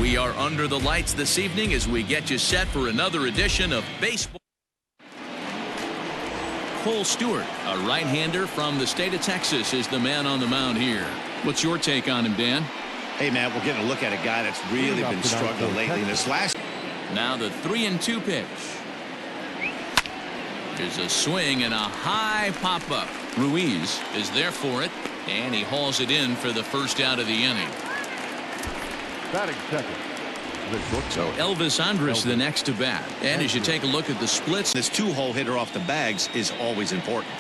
We are under the lights this evening as we get you set for another edition of baseball. Cole Stewart, a right-hander from the state of Texas, is the man on the mound here. What's your take on him, Dan? Hey, Matt, we're getting a look at a guy that's really been struggling lately. This last. Now the 3-2 pitch. There's a swing and a high pop-up. Ruiz is there for it, and he hauls it in for the first out of the inning. Batting second. So Elvis Andrus the next to bat. And as you take a look at the splits, this two-hole hitter off the bags is always important.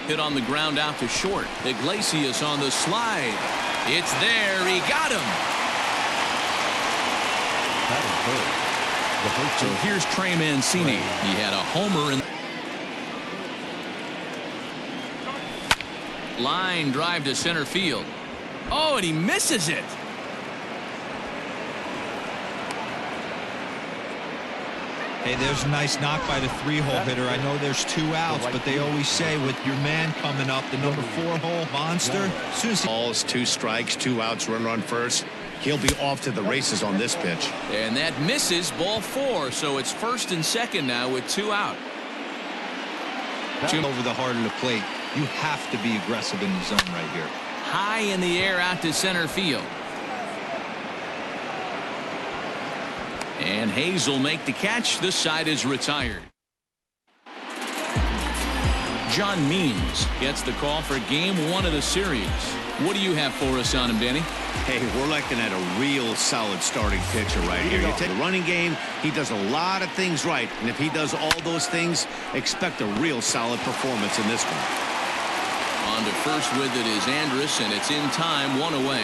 Hit on the ground out to short. Iglesias on the slide. It's there. He got him. So here's Trey Mancini. He had a homer in. Line drive to center field. Oh, and he misses it. Hey, there's a nice knock by the 3-hole hitter. I know there's 2 outs, but they always say with your man coming up, the number 4-hole monster, as soon as balls, 2 strikes, 2 outs, run on first. He'll be off to the races on this pitch. And that misses, ball 4. So it's first and second now with 2 out. Over the heart of the plate, you have to be aggressive in the zone right here. High in the air out to center field. And Hayes will make the catch. This side is retired. John Means gets the call for game 1 of the series. What do you have for us on him, Danny? Hey, we're looking at a real solid starting pitcher right here. You take the running game, he does a lot of things right. And if he does all those things, expect a real solid performance in this one. On to first with it is Andrus, and it's in time, 1 away.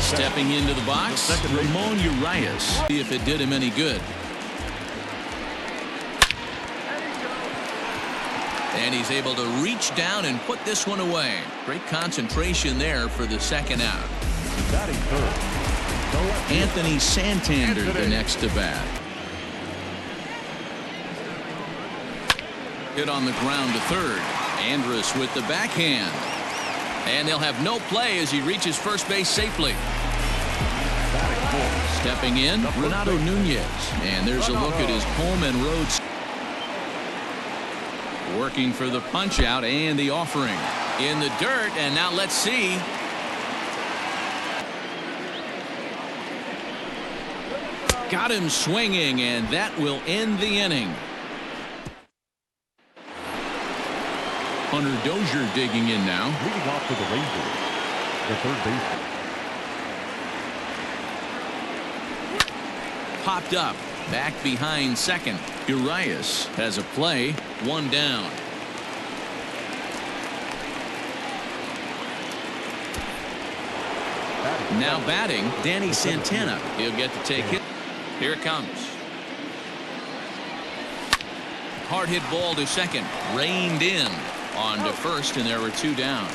Stepping into the box, Ramon Urias. See if it did him any good. And he's able to reach down and put this one away. Great concentration there for the second out. Anthony Santander the next to bat. Hit on the ground to third. Andrus with the backhand. And they'll have no play as he reaches first base safely. Stepping in, Renato Nunez. And there's a look at his home and road. Working for the punch out and the offering. In the dirt, and now let's see. Got him swinging, and that will end the inning. Hunter Dozier digging in now. Leading off to the Rangers, the third baseman. Popped up. Back behind second. Urias has a play. 1 down. Now batting, Danny Santana. He'll get to take it. Here it comes. Hard hit ball to second. Reined in. On to first, and there were 2 down.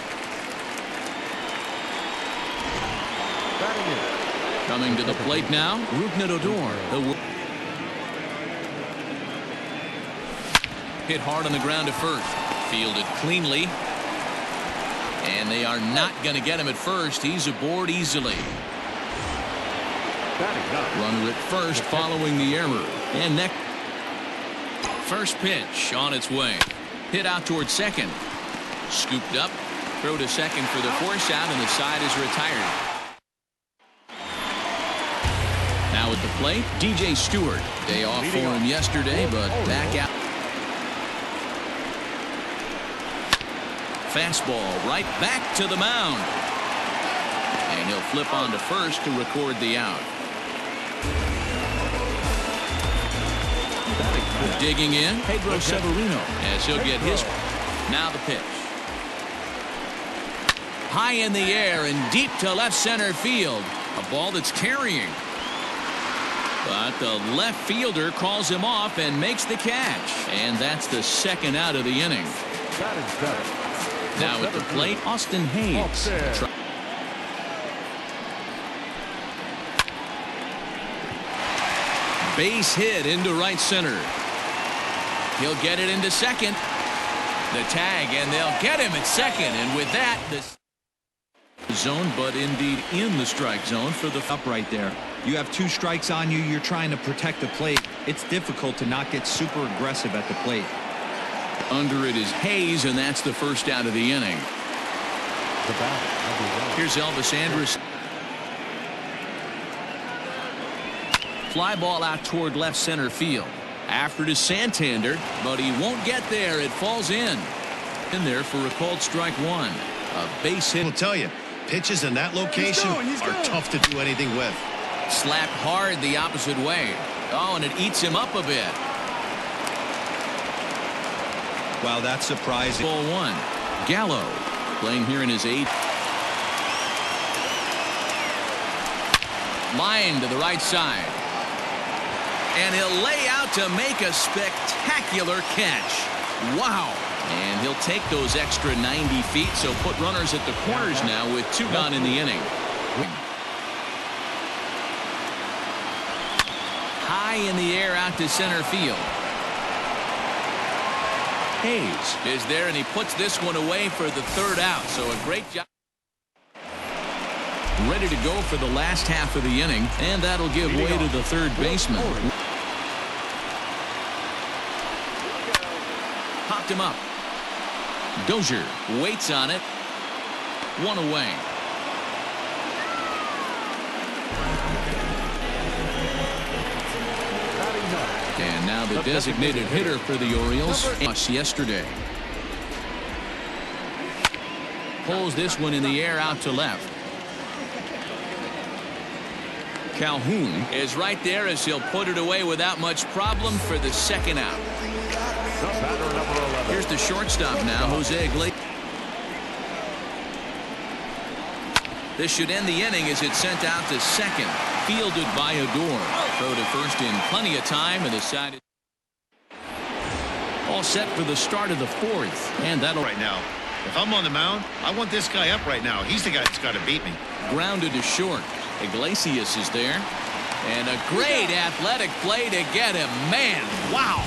Coming to the plate now, Rougned Odor. Hit hard on the ground to first. Fielded cleanly. And they are not going to get him at first. He's aboard easily. Runner at first following the error. And next. First pitch on its way. Hit out towards second. Scooped up. Throw to second for the force out, and the side is retired. Now at the plate, DJ Stewart. Day off for him yesterday, but back out. Fastball right back to the mound. And he'll flip on to first to record the out. Digging in, Pedro Severino, as he'll get his. Now the pitch. High in the air and deep to left center field. A ball that's carrying. But the left fielder calls him off and makes the catch. And that's the second out of the inning. Now at the plate, Austin Hayes. Base hit into right center. He'll get it into second. The tag, and they'll get him at second. And with that, zone, but indeed in the strike zone for the up right there. You have 2 strikes on you. You're trying to protect the plate. It's difficult to not get super aggressive at the plate. Under it is Hayes, and that's the first out of the inning. Here's Elvis Andrus. Fly ball out toward left center field. After to Santander, but he won't get there. It falls in there for a called strike 1. A base hit. I'll tell you, pitches in that location are tough to do anything with. Slapped hard the opposite way. Oh, and it eats him up a bit. Wow, that's surprising. Ball 1. Gallo playing here in his 8th. Line to the right side. And he'll lay out to make a spectacular catch. Wow. And he'll take those extra 90 feet, so put runners at the corners now with 2 gone in the inning. High in the air out to center field. Hayes is there, and he puts this one away for the 3rd out. So a great job. Ready to go for the last half of the inning, and that'll give way to the 3rd baseman. Popped him up. Dozier waits on it. 1 away. And now the designated hitter for the Orioles. Yesterday. Pulls this one in the air out to left. Calhoun is right there as he'll put it away without much problem for the 2nd out. Here's the shortstop now, Jose Iglesias. This should end the inning as it's sent out to second. Fielded by Odor. Throw to first in plenty of time, and the side is all set for the start of the 4th. And that'll right now. If I'm on the mound, I want this guy up right now. He's the guy that's got to beat me. Grounded to short. Iglesias is there. And a great athletic play to get him. Man, wow.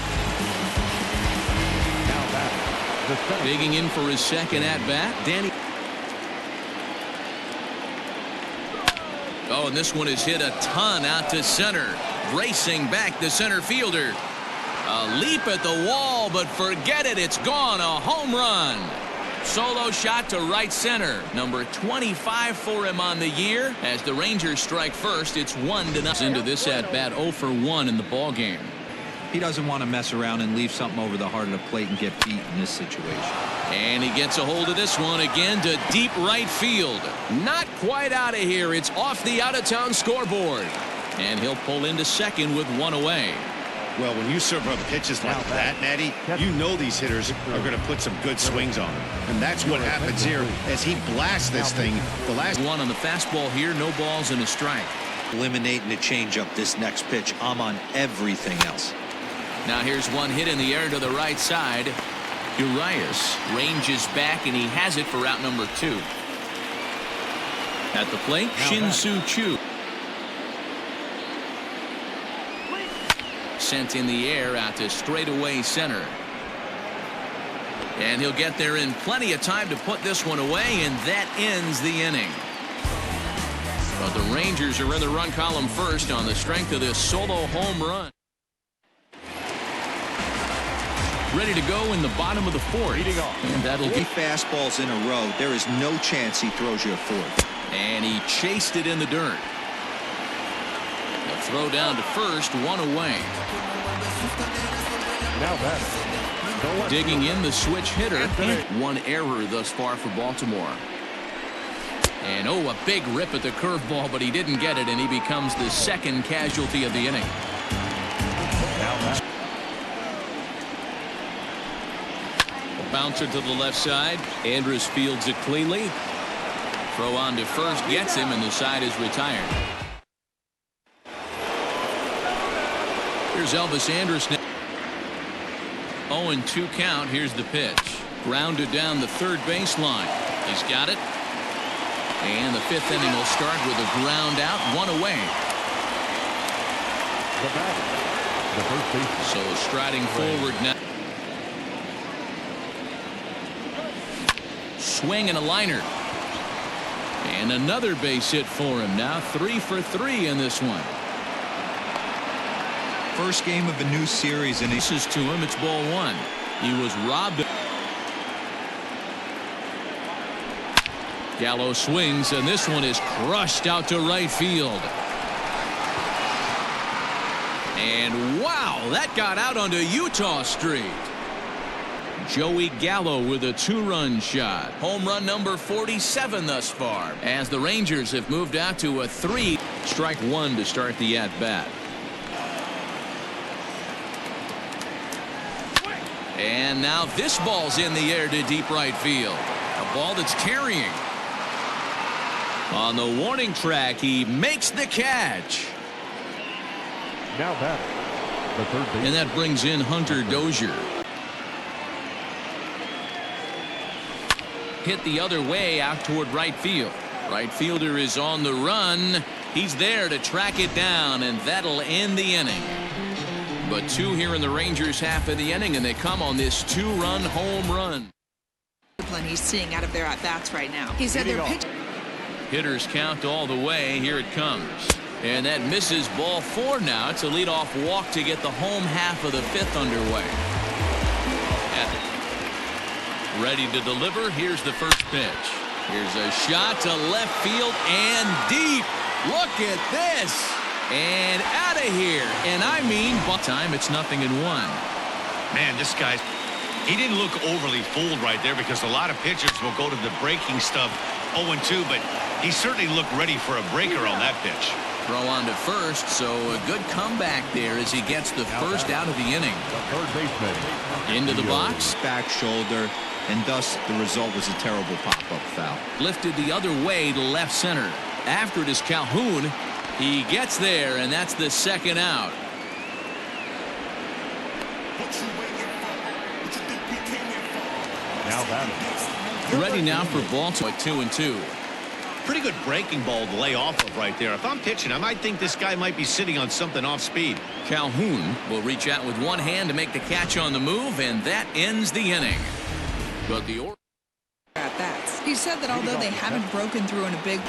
Digging in for his 2nd at-bat, Danny. Oh, and this one is hit a ton out to center. Racing back the center fielder. A leap at the wall, but forget it. It's gone. A home run. Solo shot to right center. Number 25 for him on the year. As the Rangers strike first, it's 1-0 into this at-bat. 0 for 1 in the ball game. He doesn't want to mess around and leave something over the heart of the plate and get beat in this situation. And he gets a hold of this one again to deep right field. Not quite out of here. It's off the out-of-town scoreboard. And he'll pull into second with 1 away. Well, when you serve up pitches like that, Natty, you know these hitters are going to put some good swings on him. And that's what happens here as he blasts this thing. The last one on the fastball here, no balls and a strike. Eliminating the changeup this next pitch. I'm on everything else. Now here's one hit in the air to the right side. Urias ranges back, and he has it for out number 2. At the plate, Shin-Soo Choo. Sent in the air out to straightaway center. And he'll get there in plenty of time to put this one away, and that ends the inning. But the Rangers are in the run column first on the strength of this solo home run. Ready to go in the bottom of the 4th. And that'll be fastballs in a row. There is no chance he throws you a 4th. And he chased it in the dirt. A throw down to first, 1 away. Digging in the switch hitter. 1 error thus far for Baltimore. And a big rip at the curveball, but he didn't get it, and he becomes the 2nd casualty of the inning. Bouncer to the left side. Andrus fields it cleanly. Throw on to first gets him, and the side is retired. Here's Elvis Andrus. 0-2 count. Here's the pitch. Grounded down the 3rd baseline. He's got it. And the 5th inning will start with a ground out, 1 away. So striding forward now. Swing and a liner. And another base hit for him. Now 3 for 3 in this one. First game of a new series, and This is to him. It's ball 1. He was robbed. Gallo swings, and this one is crushed out to right field. And wow, that got out onto Utah Street. Joey Gallo with a 2-run shot. Home run number 47 thus far, as the Rangers have moved out to a 3. Strike 1 to start the at-bat. And now this ball's in the air to deep right field. A ball that's carrying. On the warning track, he makes the catch. Now batting, the third baseman. And that brings in Hunter Dozier. Hit the other way out toward right field. Right fielder is on the run. He's there to track it down, and that'll end the inning. But 2 here in the Rangers half of the inning, and they come on this 2-run home run. He's seeing out of their at-bats right now. He said they're pitching. Hitters count all the way. Here it comes. And that misses ball 4 now. It's a leadoff walk to get the home half of the 5th underway. Ready to deliver. Here's the first pitch. Here's a shot to left field and deep. Look at this. And out of here. And I mean, by time it's 0-1. Man, this guy, he didn't look overly fooled right there, because a lot of pitchers will go to the breaking stuff 0-2, but he certainly looked ready for a breaker on that pitch. Throw on to first, so a good comeback there as he gets the first out of the inning. The third baseman. Into the box. back shoulder, and thus the result was a terrible pop-up foul. Lifted the other way to left center. After it is Calhoun. He gets there, and that's the second out. Now batting. Ready now for Baltimore. 2-2. Pretty good breaking ball to lay off of right there. If I'm pitching, I might think this guy might be sitting on something off speed. Calhoun will reach out with one hand to make the catch on the move, and that ends the inning. But the At-bats. He said that although they haven't broken through in a big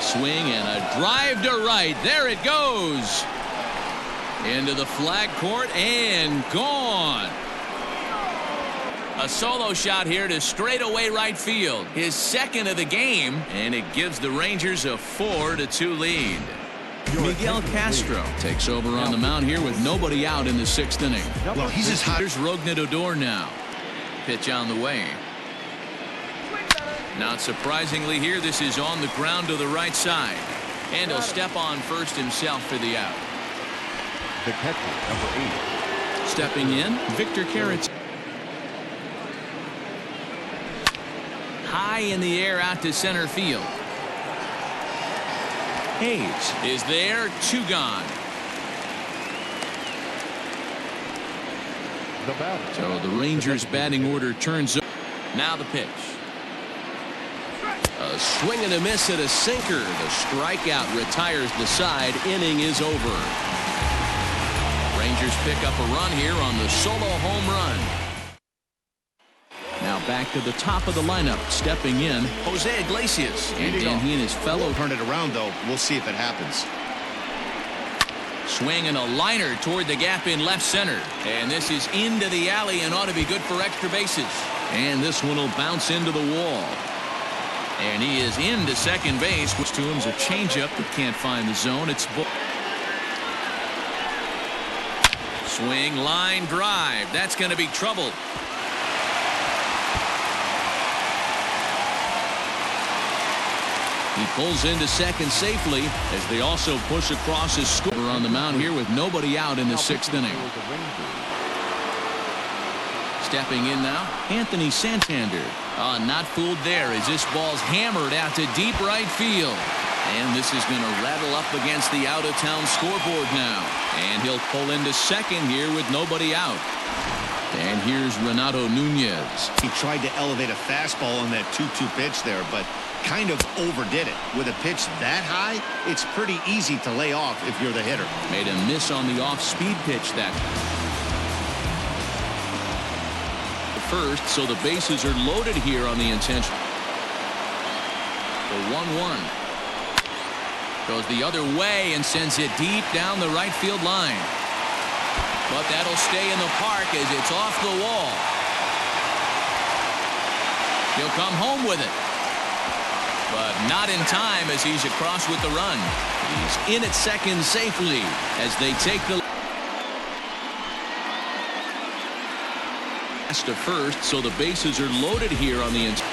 swing and a drive to right. There it goes. Into the flag court and gone. A solo shot here to straightaway right field. His second of the game, and it gives the Rangers a 4-2 lead. Miguel Castro takes over on the mound here with nobody out in the 6th inning. Well, he's as hot. Here's Rogna Dodor now. Pitch on the way. Not surprisingly here, this is on the ground to the right side. And he'll step on first himself for the out. The catcher, number 8. Stepping in, Victor Carrot. High in the air out to center field. Hayes is there, 2 gone. The batter. So the Rangers batting order turns up. Now the pitch. A swing and a miss at a sinker. The strikeout retires the side. Inning is over. Rangers pick up a run here on the solo home run. Now back to the top of the lineup. Stepping in, Jose Iglesias. And he and his fellow. Turn it around, though. We'll see if it happens. Swing and a liner toward the gap in left center. And this is into the alley and ought to be good for extra bases. And this one will bounce into the wall. And he is into second base, which to him's a changeup that can't find the zone. It's swing, line drive. That's going to be trouble. He pulls into second safely as they also push across his score on the mound here with nobody out in the 6th inning. Stepping in now, Anthony Santander. Not fooled there as this ball's hammered out to deep right field. And this is going to rattle up against the out-of-town scoreboard now. And he'll pull into second here with nobody out. And here's Renato Nunez. He tried to elevate a fastball on that 2-2 pitch there, but kind of overdid it. With a pitch that high, it's pretty easy to lay off if you're the hitter. Made a miss on the off-speed pitch that first, so the bases are loaded here on the intention. The 1-1. Goes the other way and sends it deep down the right field line. But that'll stay in the park as it's off the wall. He'll come home with it. But not in time as he's across with the run. He's in at second safely as they take the last to first, so the bases are loaded here on the inside.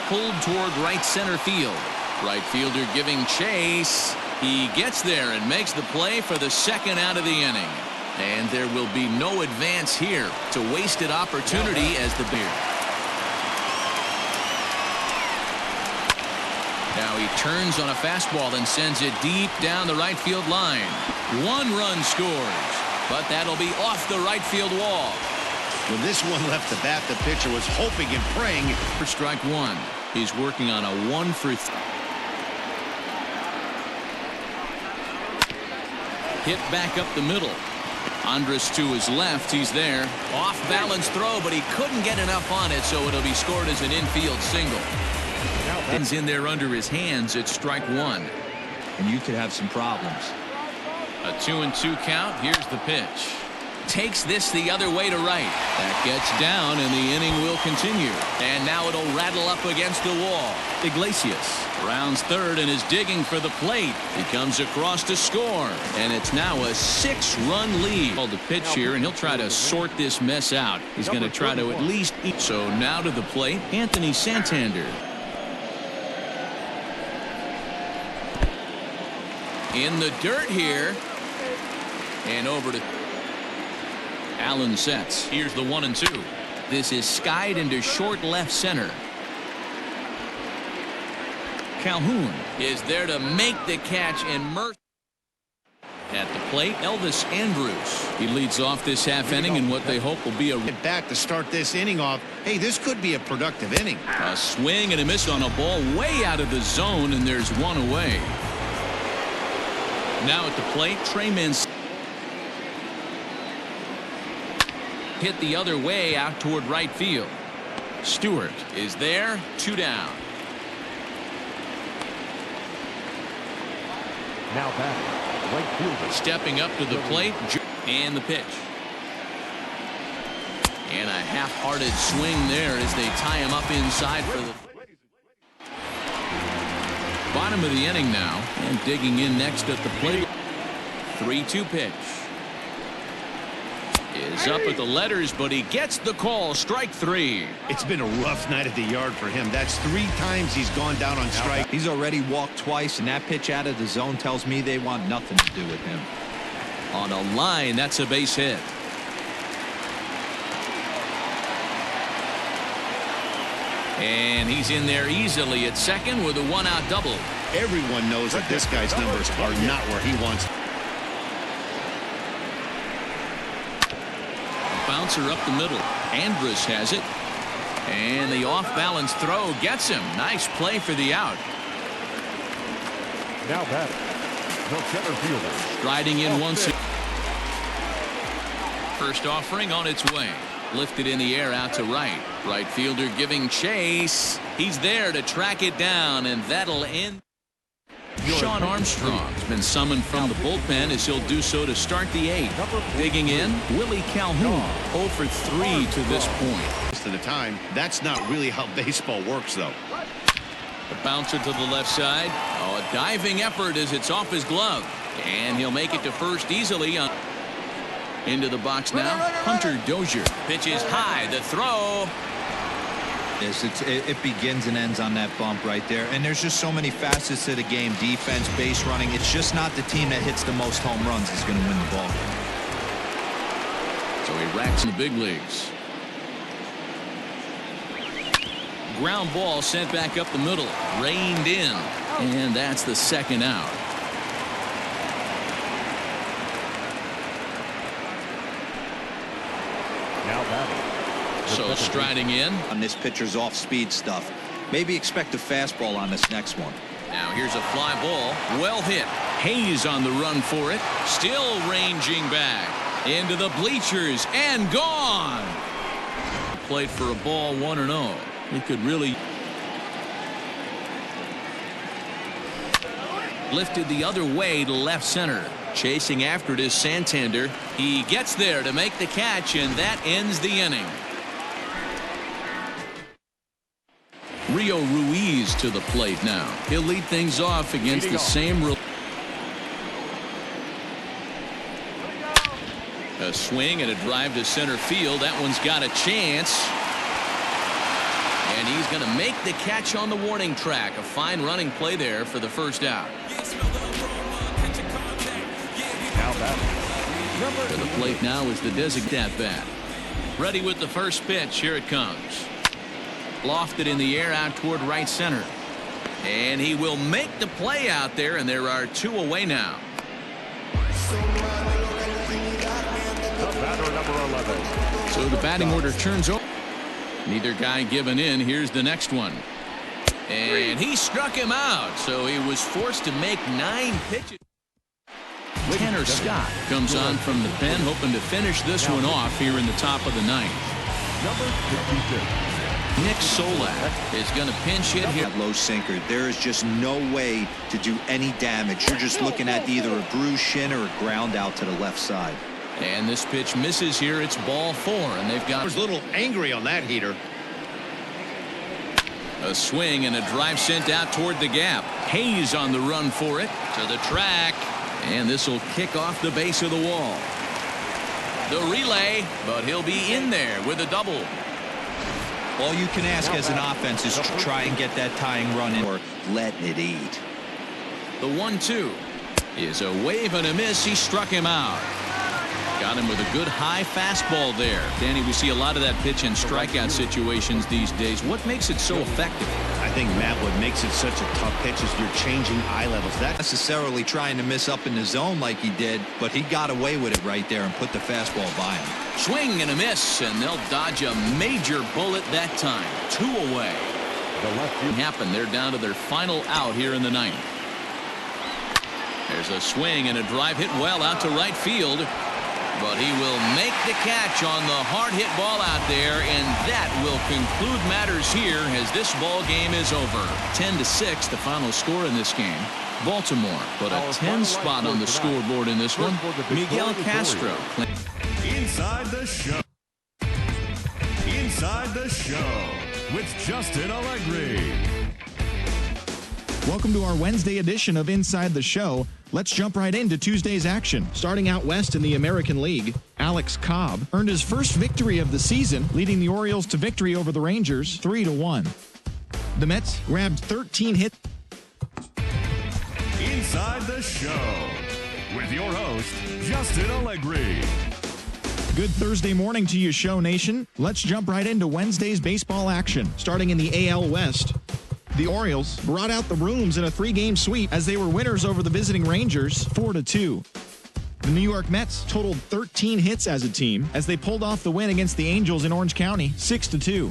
Pulled toward right center field. Right fielder giving chase. He gets there and makes the play for the second out of the inning. And there will be no advance here. It's a wasted opportunity as the Bear. Now he turns on a fastball and sends it deep down the right field line. 1 run scores, but that'll be off the right field wall. When this one left the bat, the pitcher was hoping and praying. For strike 1, he's working on a 1 for 3. Hit back up the middle. Andrus to his left. He's there. Off balance throw, but he couldn't get enough on it, so it'll be scored as an infield single. It's in there under his hands at strike 1. And you could have some problems. A 2-2 count. Here's the pitch. Takes this the other way to right. That gets down, and the inning will continue. And now it'll rattle up against the wall. Iglesias rounds third and is digging for the plate. He comes across to score, and it's now a 6-run lead. Called the pitch here, and he'll try to sort this mess out. He's going to try to at least eat. So now to the plate, Anthony Santander. In the dirt here, and over to Allen sets. Here's the 1-2. This is skied into short left center. Calhoun is there to make the catch, and Murphy at the plate. Elvis Andrus. He leads off this half inning in what they hope will be a Get back to start this inning off. Hey, this could be a productive inning. A swing and a miss on a ball way out of the zone, and there's one away. Now at the plate, Trey Mancini. Hit the other way out toward right field. Stewart is there. 2 down. Now back, right fielder. Stepping up to the plate, and the pitch. And a half-hearted swing there as they tie him up inside for the bottom of the inning now, and digging in next at the plate. 3-2 pitch. Is up at the letters, but he gets the call. Strike 3. It's been a rough night at the yard for him. That's 3 times he's gone down on strike. He's already walked twice, and that pitch out of the zone tells me they want nothing to do with him. On a line, that's a base hit. And he's in there easily at second with a 1-out double. Everyone knows that this guy's numbers are not where he wants. Bouncer up the middle. Andrus has it. And the off-balance throw gets him. Nice play for the out. Now batting, the center fielder. Striding in once. First offering on its way. Lifted in the air out to right. Right fielder giving chase. He's there to track it down, and that'll end. Sean Armstrong's been summoned from the bullpen as he'll do so to start the 8th. Digging in, Willie Calhoun, 0 for 3 to this point. Most of the time, that's not really how baseball works, though. The bouncer to the left side. Oh, a diving effort as it's off his glove. And he'll make it to first easily. Into the box now, Hunter Dozier. Pitch is high, the throw. Yes, it begins and ends on that bump right there. And there's just so many facets to the game. Defense, base running. It's just not the team that hits the most home runs is going to win the ball. So he racks in the big leagues. Ground ball sent back up the middle. Reined in. And that's the 2nd out. Now batting. So striding in. On this pitcher's off-speed stuff. Maybe expect a fastball on this next one. Now here's a fly ball. Well hit. Hayes on the run for it. Still ranging back. Into the bleachers and gone. Played for a ball 1-0. He could really lifted the other way to left center. Chasing after it is Santander. He gets there to make the catch, and that ends the inning. Rio Ruiz to the plate now. He'll lead things off against the same. A swing and a drive to center field. That one's got a chance. And he's going to make the catch on the warning track. A fine running play there for the first out. Now batting. To the plate now is the designated bat. Ready with the first pitch. Here it comes. Lofted in the air out toward right center. And he will make the play out there, and there are 2 away now. The batter, number 11. So the batting order turns over. Neither guy giving in. Here's the next one. And he struck him out, so he was forced to make 9 pitches. Tanner Scott comes on from the pen, hoping to finish this one off here in the top of the 9th. Number 52. Nick Solak is going to pinch hit here. That low sinker, there is just no way to do any damage. You're just looking at either a bruised shin or a ground out to the left side. And this pitch misses here. It's ball 4, and they've got. I was a little angry on that heater. A swing and a drive sent out toward the gap. Hayes on the run for it to the track, and this will kick off the base of the wall. The relay, but he'll be in there with a double. All you can ask as an offense is to try and get that tying run in or letting it eat. The 1-2 is a wave and a miss. He struck him out. Got him with a good high fastball there. Danny, we see a lot of that pitch in strikeout situations these days. What makes it so effective? I think, Matt, what makes it such a tough pitch is you're changing eye levels. That Necessarily trying to miss up in the zone like he did, but he got away with it right there and put the fastball by him. Swing and a miss, and they'll dodge a major bullet that time. 2 away. The left field. Happen. They're down to their final out here in the 9th. There's a swing and a drive hit well out to right field. But he will make the catch on the hard hit ball out there, and that will conclude matters here as this ball game is over. 10-6 the final score in this game. Baltimore put a 10 spot on the scoreboard in this one. Miguel Castro. Inside the show. Inside the show with Justin Allegri. Welcome to our Wednesday edition of Inside the Show. Let's jump right into Tuesday's action. Starting out west in the American League, Alex Cobb earned his first victory of the season, leading the Orioles to victory over the Rangers 3-1. The Mets grabbed 13 hits. Inside the show with your host, Justin Allegri. Good Thursday morning to you, Show Nation. Let's jump right into Wednesday's baseball action. Starting in the AL West, the Orioles brought out the rooms in a 3-game sweep as they were winners over the visiting Rangers 4-2. The New York Mets totaled 13 hits as a team as they pulled off the win against the Angels in Orange County 6-2.